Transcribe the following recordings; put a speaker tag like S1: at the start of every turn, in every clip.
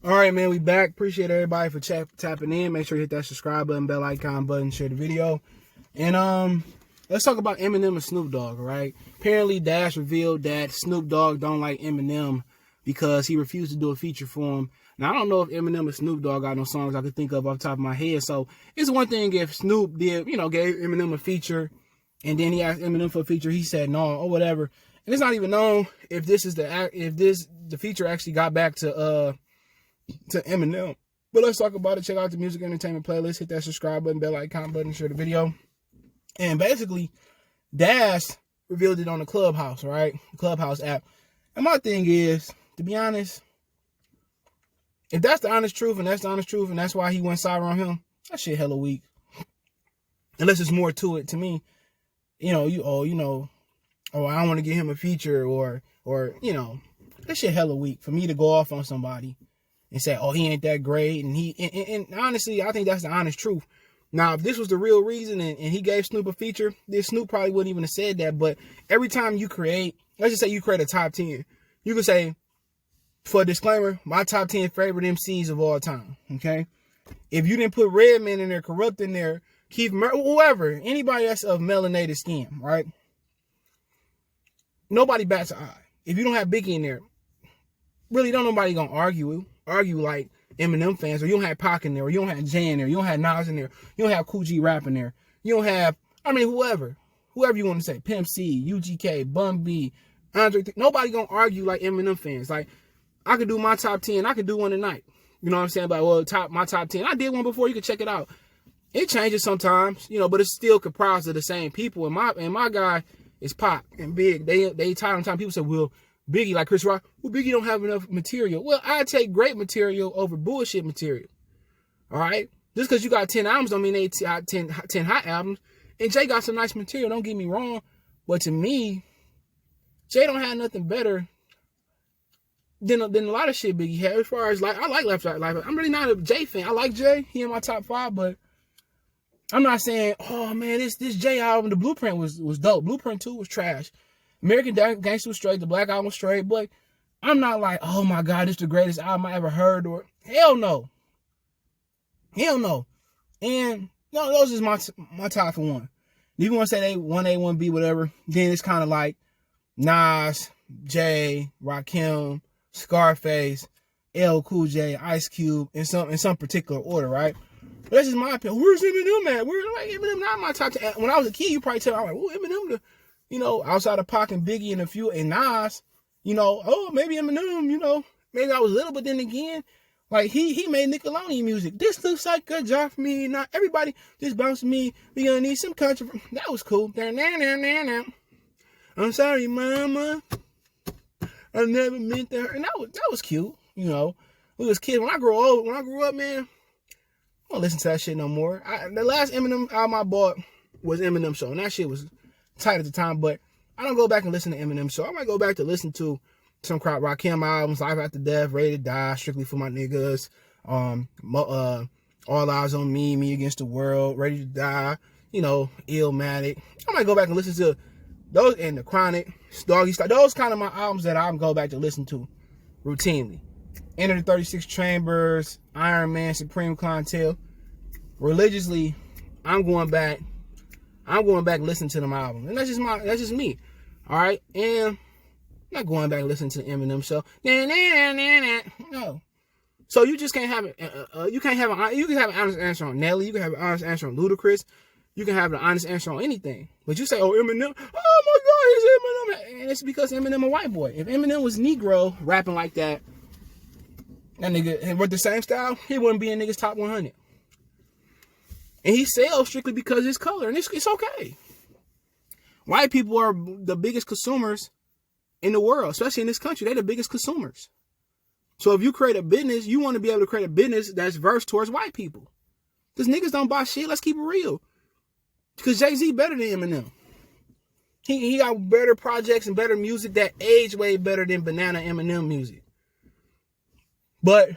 S1: All right, man, we back. Appreciate everybody for tapping in. Make sure you hit that subscribe button, bell icon button, share the video. And let's talk about Eminem and Snoop Dogg, all right? Apparently, Dash revealed that Snoop Dogg don't like Eminem because he refused to do a feature for him. Now, I don't know if Eminem and Snoop Dogg got no songs I could think of off the top of my head. So it's one thing if Snoop did, gave Eminem a feature, and then he asked Eminem for a feature. He said no or whatever. And it's not even known if the feature actually got back to Eminem. But let's talk about it. Check out the music entertainment playlist. Hit that subscribe button, bell icon button, share the video. And basically, Dash revealed it on the Clubhouse, right? The Clubhouse app. And my thing is, to be honest, if that's the honest truth, and that's why he went sour on him, that shit hella weak. Unless there's more to it to me. I don't want to give him a feature or that shit hella weak for me to go off on somebody and say, oh, he ain't that great. And honestly, I think that's the honest truth. Now, if this was the real reason and he gave Snoop a feature, then Snoop probably wouldn't even have said that. But every time you create, let's just say you create a top 10, you could say, for a disclaimer, my top 10 favorite MCs of all time, okay? If you didn't put Redman in there, Corrupt in there, Keith Murray, whoever, anybody that's of melanated skin, right? Nobody bats an eye. If you don't have Biggie in there, really don't nobody gonna argue like Eminem fans, or you don't have Pac in there, or you don't have Jay in there, you don't have Nas in there, you don't have Cool G Rap in there, you don't have, whoever you want to say, Pimp C, UGK, Bun B, Andre, nobody gonna argue like Eminem fans. Like, I could do my top 10, I could do one tonight. You know what I'm saying? But my top 10, I did one before, you can check it out. It changes sometimes, but it's still comprised of the same people. And my guy is Pac and Big. They time people say, well, Biggie, like Chris Rock, well, Biggie don't have enough material. Well, I take great material over bullshit material. All right? Just because you got 10 albums don't mean they 10 hot albums. And Jay got some nice material, don't get me wrong. But to me, Jay don't have nothing better than a lot of shit Biggie had. As far as, I like Left Eye Life. I'm really not a Jay fan. I like Jay. He in my top 5, but I'm not saying, oh, man, this Jay album, the Blueprint was dope. Blueprint 2 was trash. American Gangster was straight. The Black Album was straight. But I'm not like, oh, my God, this is the greatest album I ever heard. Or hell no. Hell no. And no, those is my top for one. If you want to say they 1A, 1B, whatever, then it's kind of like Nas, Jay, Rakim, Scarface, L Cool J, Ice Cube, in some particular order, right? But that's just my opinion. Where's Eminem at? Eminem not my top 10. When I was a kid, you probably tell me, I'm like, well, Eminem, outside of Pac and Biggie and a few, and Nas, maybe Eminem, maybe I was little, but then again, like, he made Nickelodeon music. This looks like a job for me. Not everybody just bounce me. We gonna need some country. That was cool. I'm sorry, mama. I never meant that. And that was cute. We was kids. When I grew up, man, I don't listen to that shit no more. The last Eminem album I bought was Eminem Show, and that shit was tight at the time. But I don't go back and listen to Eminem Show. I might go back to listen to some crowd Rakim albums, Life After Death, Ready to Die, Strictly for My Niggas, All Eyes on Me, Me Against the World, Ready to Die, Illmatic. I might go back and listen to those, and The Chronic, Doggy Style. Those kind of my albums that I go back to listen to routinely. Enter the 36 Chambers, Iron Man, Supreme Clientele. Religiously, I'm going back and listening to them albums. And that's just me. All right? And I'm not going back and listening to the Eminem Show. No. So you just can't have it. You can have an honest answer on Nelly. You can have an honest answer on Ludacris. You can have an honest answer on anything. But you say, oh, Eminem. Oh, my God, it's Eminem. And it's because Eminem a white boy. If Eminem was Negro rapping like that nigga, and with the same style, he wouldn't be in niggas top 100. And he sells strictly because of his color. And it's okay. White people are the biggest consumers in the world, especially in this country. They're the biggest consumers. So if you create a business, you want to be able to create a business that's versed towards white people. Because niggas don't buy shit. Let's keep it real. Because Jay-Z better than Eminem. He got better projects and better music that age way better than Banana Eminem music. But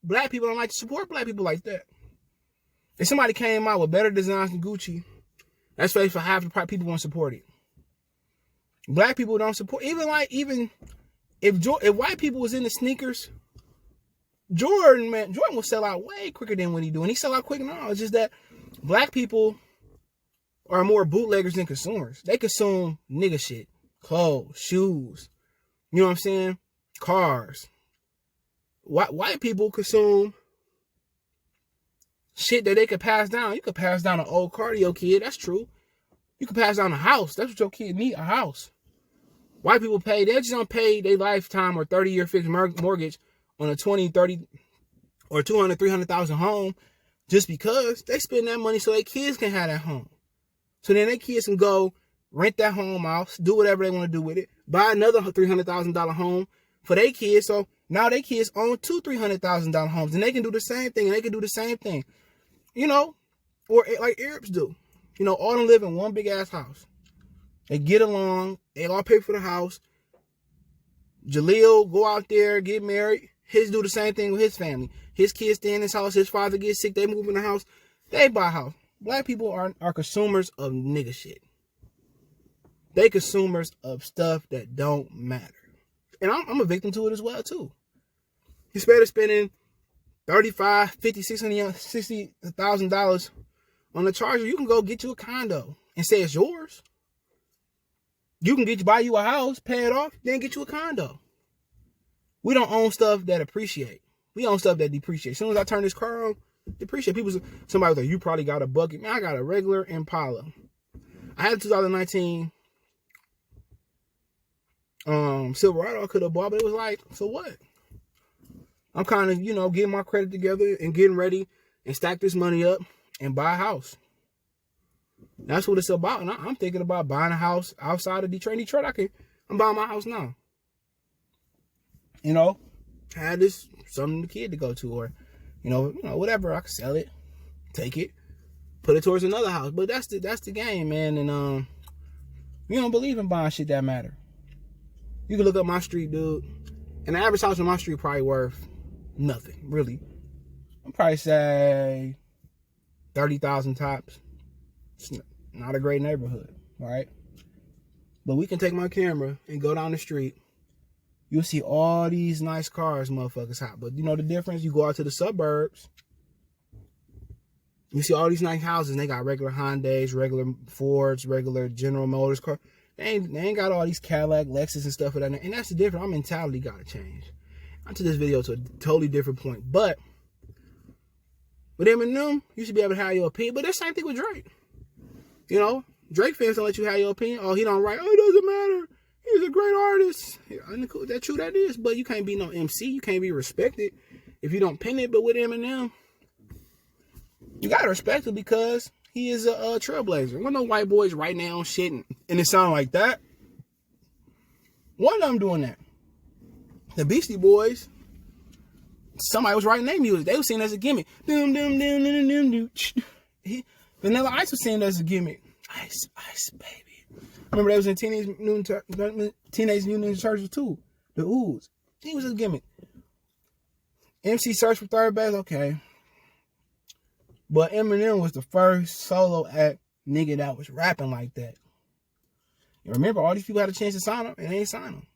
S1: black people don't like to support black people like that. If somebody came out with better designs than Gucci, that's why for half the people won't support it. Black people don't support, even if white people was in the sneakers, Jordan will sell out way quicker than what he do. And he sell out quick now. It's just that black people are more bootleggers than consumers. They consume nigga shit. Clothes, shoes. You know what I'm saying? Cars. White people consume shit that they could pass down. You could pass down an old car to your kid. That's true. You could pass down a house. That's what your kid need, a house. White people they just don't pay their lifetime or 30-year fixed mortgage on a 20, 30, or 200, 300,000 home just because they spend that money so their kids can have that home. So then their kids can go rent that home out, do whatever they want to do with it, buy another $300,000 home for their kids. So now their kids own two $300,000 homes, and they can do the same thing, and they can do the same thing, or like Arabs do. All of them live in one big ass house. They get along. They all pay for the house. Jaleel go out there, get married. His do the same thing with his family. His kids stay in his house. His father gets sick. They move in the house. They buy a house. Black people are consumers of nigga shit. They consumers of stuff that don't matter. And I'm a victim to it as well, too. Instead of spending $35, $50, $60,000 on the Charger, you can go get you a condo and say it's yours. You can buy you a house, pay it off, then get you a condo. We don't own stuff that appreciate. We own stuff that depreciate. As soon as I turn this car on, depreciate. Somebody was like, you probably got a bucket. Man, I got a regular Impala. I had a 2019 Silverado I could have bought, but it was like, so what? I'm kind of, getting my credit together and getting ready and stack this money up and buy a house. That's what it's about. And I'm thinking about buying a house outside of Detroit. I'm buying my house now. Had this something the kid to go to, or whatever. I could sell it, take it, put it towards another house. But that's the game, man. And we don't believe in buying shit that matter. You can look up my street, dude, and the average house on my street probably worth nothing, really. I'd probably say 30,000 tops. It's not a great neighborhood, all right? But we can take my camera and go down the street. You'll see all these nice cars, motherfuckers hot. But the difference? You go out to the suburbs, you see all these nice houses, and they got regular Hondas, regular Fords, regular General Motors cars. They ain't got all these Cadillac, Lexus, and stuff of that. And that's the difference. Our mentality got to change. I took this video to a totally different point. But with Eminem, you should be able to have your opinion. But that's the same thing with Drake. Drake fans don't let you have your opinion. Oh, he don't write. Oh, it doesn't matter. He's a great artist. Yeah, that's true, that is. But you can't be no MC. You can't be respected if you don't pin it. But with Eminem, you got to respect it because he is a trailblazer. When no white boys writing their own shit and it sound like that. One of them doing that. The Beastie Boys, somebody was writing their music. They were seeing it as a gimmick. Doom, doom, doom, doom, doom, doom. Vanilla Ice was seeing it as a gimmick. Ice, ice, baby. Remember they was in Teenage Mutant Ninja Turtles too. The Ooze. He was a gimmick. MC Search for Third Base, okay. But Eminem was the first solo act nigga that was rapping like that. You remember, all these people had a chance to sign him, and they ain't signed him.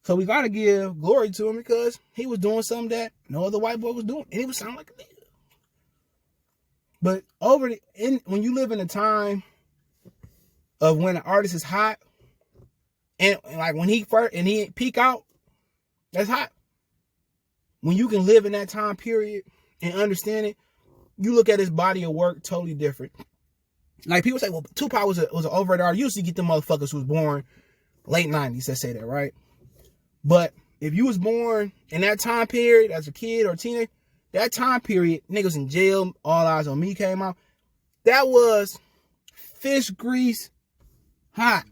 S1: So we got to give glory to him because he was doing something that no other white boy was doing, and he was sounding like a nigga. But when you live in a time of when an artist is hot, and like when he peak out, that's hot. When you can live in that time period and understand it, you look at his body of work totally different. Like people say, well, Tupac was an overrated artist. You used to get the motherfuckers who was born late 90s that say that, right? But if you was born in that time period as a kid or teenager, that time period, niggas in jail, All Eyes on Me came out. That was fish grease hot.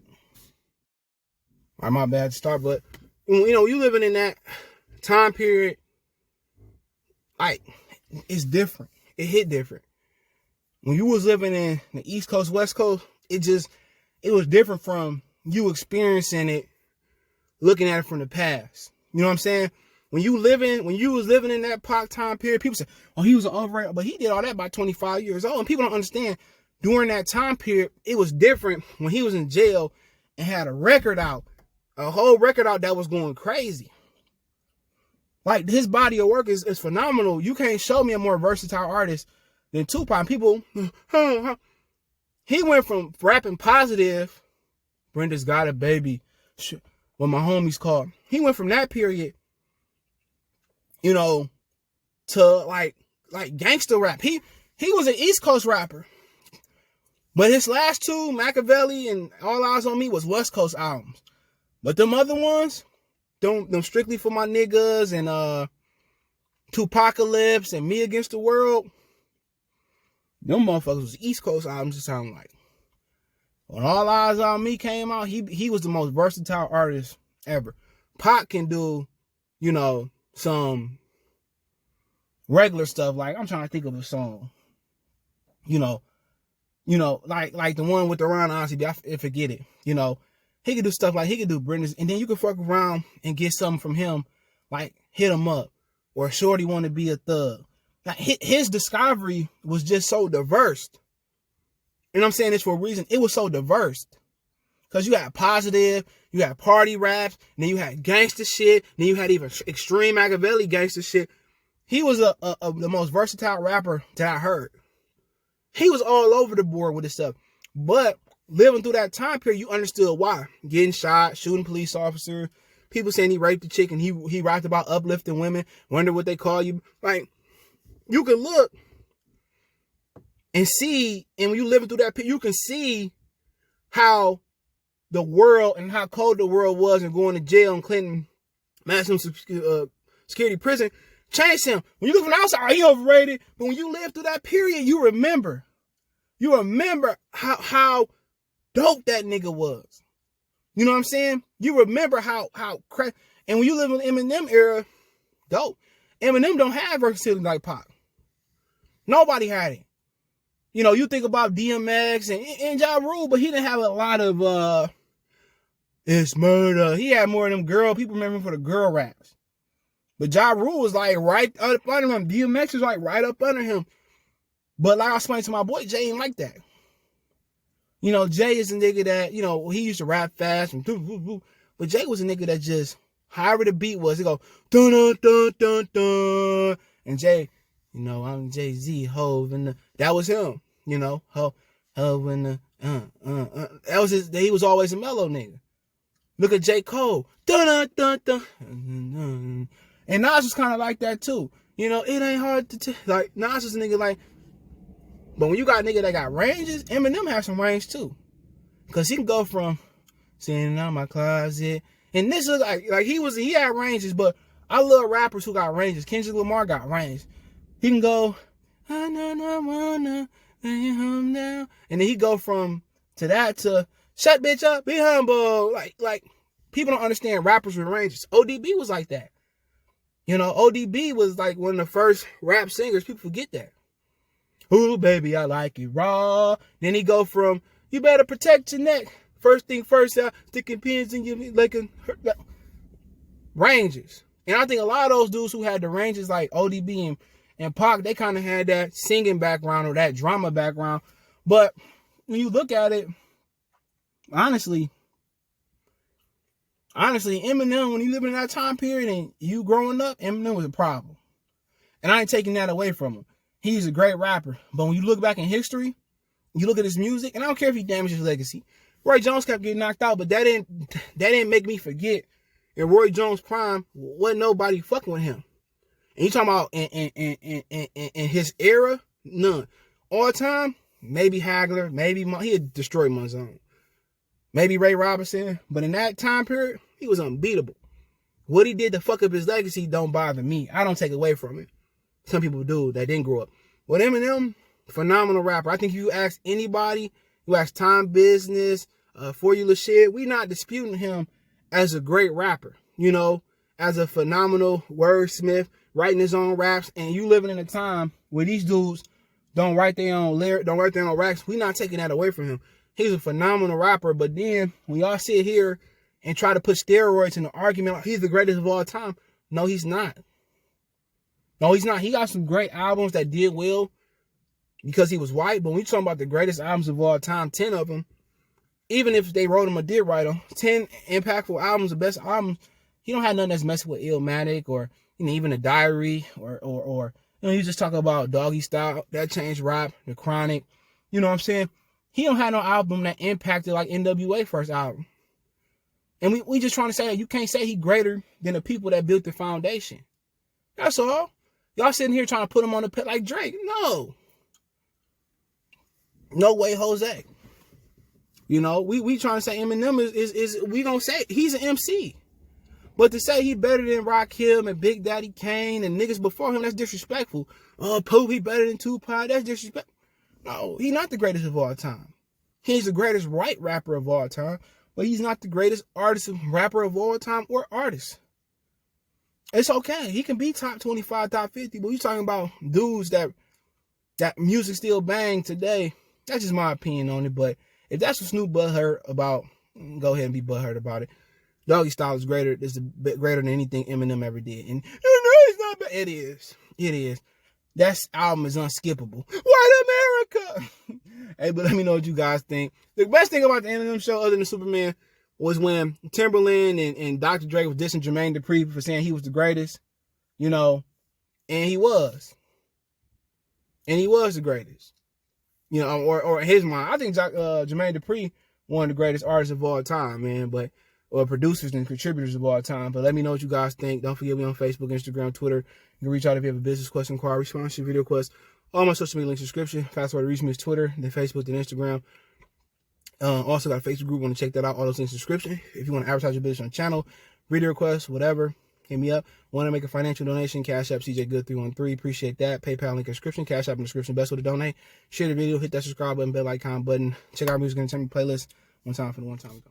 S1: All right, my bad to start, but you living in that time period, like, it's different. It hit different. When you was living in the East Coast, West Coast, it was different from you experiencing it, looking at it from the past. You know what I'm saying? When you was living in that Pac time period, people say, oh, he was an overrated, but he did all that by 25 years old. And people don't understand, during that time period, it was different when he was in jail and had a whole record out that was going crazy. Like, his body of work is phenomenal. You can't show me a more versatile artist than Tupac. People, he went from rapping positive, Brenda's got a baby, what my homies called. He went from that period, you know, to like gangster rap. He was an East Coast rapper. But his last two, Machiavelli and All Eyes on Me, was West Coast albums. But them other ones, them Strictly for My Niggas and Tupacalypse and Me Against the World, them motherfuckers was East Coast albums, it sounded like. When All Eyes on Me came out, he was the most versatile artist ever. Pac can do, you know, some regular stuff. Like, I'm trying to think of a song. You know, like the one with the Ron Odyssey, I forget it. You know, he could do stuff like, he could do Brenda's, and then you could fuck around and get something from him, like Hit 'Em Up, or Shorty Wanna Be a Thug. Like, his discovery was just so diverse. And I'm saying this for a reason. It was so diverse. Because you had positive, you had party raps, and then you had gangster shit, and then you had even extreme Machiavelli gangster shit. He was the most versatile rapper that I heard. He was all over the board with his stuff. But living through that time period, you understood why. Getting shot, shooting police officers, people saying he raped a chick, and he rapped about uplifting women, wonder what they call you. Like, you can look and see, and when you living through that period, you can see how the world and how cold the world was, and going to jail in Clinton maximum security prison changed him. When you look from the outside, he overrated. But when you live through that period, you remember how dope that nigga was. You know what I'm saying? You remember how crazy. And when you live in the Eminem era, dope. Eminem don't have versatility like Pac. Nobody had it. You know, you think about DMX and Ja Rule, but he didn't have a lot of it's murder. He had more of them people remember him for the girl raps. But Ja Rule was like right up under him. DMX was like right up under him. But like I explained to my boy, Jay ain't like that. You know, Jay is a nigga that, you know, he used to rap fast. But Jay was a nigga that just, however the beat was, he go, dun dun dun dun dun. And Jay, you know, I'm Jay-Z, Hov, and that was him. You know, Hov and the, that was his, he was always a mellow nigga. Look at J. Cole, dun dun dun dun. And Nas was kind of like that too. You know, it ain't hard to like, Nas is a nigga like, but when you got a nigga that got ranges, Eminem has some range too. Cause he can go from sitting out my closet, and this is like he had ranges, but I love rappers who got ranges. Kendrick Lamar got range. He can go, I know wanna lay you home now. And then he go from to that to shut bitch up, be humble. Like people don't understand rappers with ranges. ODB was like that. You know, ODB was like one of the first rap singers. People forget that. Ooh, baby, I like it raw. Then he go from, you better protect your neck. First thing first, sticking pins in your like ranges. And I think a lot of those dudes who had the ranges like ODB and Pac, they kind of had that singing background or that drama background. But when you look at it, honestly, Eminem, when you live in that time period and you growing up, Eminem was a problem. And I ain't taking that away from him. He's a great rapper. But when you look back in history, you look at his music, and I don't care if he damaged his legacy. Roy Jones kept getting knocked out, but that didn't make me forget. In Roy Jones' prime, wasn't nobody fucking with him. And you talking about in his era? None. All time? Maybe Hagler, maybe he had destroyed my zone. Maybe Ray Robinson. But in that time period, he was unbeatable. What he did to fuck up his legacy don't bother me. I don't take away from it. Some people do that didn't grow up. But Eminem, phenomenal rapper. I think you ask anybody, you ask Time Business, For You Lachey, we not disputing him as a great rapper. You know, as a phenomenal wordsmith, writing his own raps. And you living in a time where these dudes don't write their own lyrics, don't write their own raps. We not taking that away from him. He's a phenomenal rapper. But then when y'all sit here and try to put steroids in the argument, like he's the greatest of all time. No, he's not. No, he's not. He got some great albums that did well because he was white. But when you talking about the greatest albums of all time, 10 of them, even if they wrote them or did write them, 10 impactful albums, the best albums, he don't have nothing that's messing with Illmatic or, even a diary or you just talk about Doggy Style, that changed rap, The Chronic. You know what I'm saying? He don't have no album that impacted like NWA first album. And we just trying to say, you can't say he greater than the people that built the foundation. That's all. Y'all sitting here trying to put him on the pit like Drake. No. No way, Jose. You know, we trying to say Eminem is we gonna say he's an MC. But to say he better than Rakim and Big Daddy Kane and niggas before him, that's disrespectful. Oh, Pope, he better than Tupac, that's disrespectful. No, he's not the greatest of all time. He's the greatest white rapper of all time, but he's not the greatest artist, rapper of all time, or artist. It's okay. He can be top 25, top 50, but you talking about dudes that music still bang today. That's just my opinion on it. But if that's what Snoop butthurt about, go ahead and be butthurt about it. Doggy Style is greater than anything Eminem ever did. And it's not bad. It is. It is. That album is unskippable. White America. Hey, but let me know what you guys think. The best thing about the Eminem show, other than Superman, was when Timberland and Dr. Dre was dissing Jermaine Dupri for saying he was the greatest. You know, and he was. And he was the greatest. You know, or in his mind. I think Jermaine Dupri, one of the greatest artists of all time, man. Or producers and contributors of all time. But let me know what you guys think. Don't forget me on Facebook, Instagram, Twitter. You can reach out if you have a business question, inquiry, sponsorship, video request. All my social media links in the description. Fast way to reach me is Twitter, then Facebook, then Instagram. Also got a Facebook group. Want to check that out. All those links in the description. If you want to advertise your business on the channel, video requests, whatever, hit me up. Want to make a financial donation? Cash App CJ Good 313. Appreciate that. PayPal link in the description. Cash App in the description. Best way to donate. Share the video. Hit that subscribe button, bell icon button. Check out our music and entertainment playlist. One time for the one time.